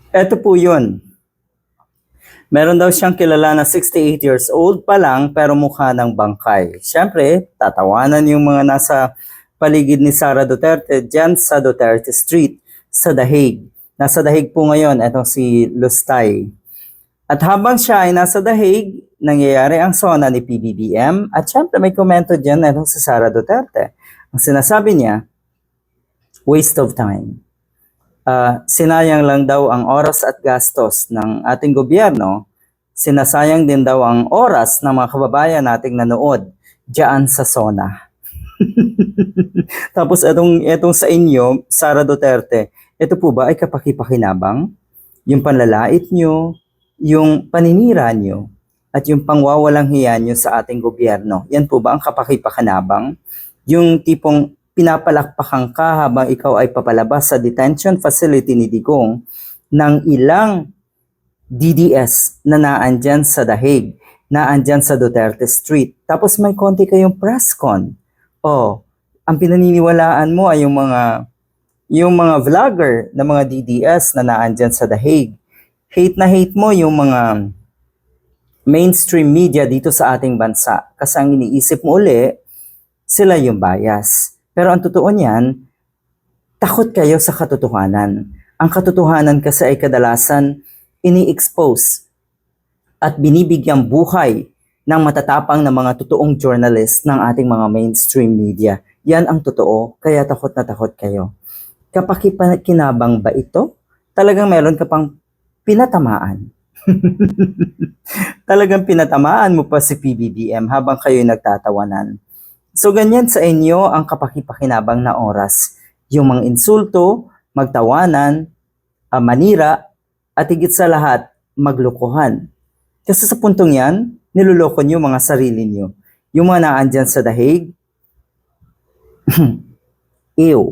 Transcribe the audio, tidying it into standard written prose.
Eto po yun. Meron daw siyang kilala na 68 years old pa lang pero mukha ng bangkay. Siyempre, tatawanan yung mga nasa paligid ni Sara Duterte dyan sa Duterte Street sa Dahig. Nasa Dahig po ngayon, etong si Lustay. At habang siya ay nasa Dahig, nangyayari ang SONA ni PBBM at siyempre may komento dyan etong si Sara Duterte. Ang sinasabi niya, waste of time. Sinayang lang daw ang oras at gastos ng ating gobyerno, sinasayang din daw ang oras ng mga kababayan nating nanood diyan sa SONA. Tapos etong sa inyo, Sara Duterte, ito po ba ay kapakipakinabang? Yung panlalait nyo, yung paninira nyo, at yung pangwawalang hiya nyo sa ating gobyerno, yan po ba ang kapakipakinabang? Yung tipong pinapalakpakan ka habang ikaw ay papalabas sa detention facility ni Digong ng ilang DDS na naandyan sa Dahig, naandyan sa Duterte Street. Tapos may konti kayong press con. Ang pinaniniwalaan mo ay yung mga vlogger na mga DDS na naandyan sa Dahig. Hate na hate mo yung mga mainstream media dito sa ating bansa. Kasi ang iniisip mo uli, sila yung bias. Pero ang totoo niyan, takot kayo sa katotohanan. Ang katotohanan kasi ay kadalasan ini-expose at binibigyang buhay ng matatapang na mga totoong journalist ng ating mga mainstream media. Yan ang totoo, kaya takot na takot kayo. Kapakipakinabang ba ito? Talagang meron ka pang pinatamaan. Talagang pinatamaan mo pa si PBBM habang kayo'y nagtatawanan. So ganyan sa inyo ang kapakipakinabang na oras. Yung mga insulto, magtawanan, manira, at higit sa lahat, maglokohan. Kasi sa puntong yan, niloloko nyo mga sarili nyo. Yung mga naandyan sa Dahig, ew.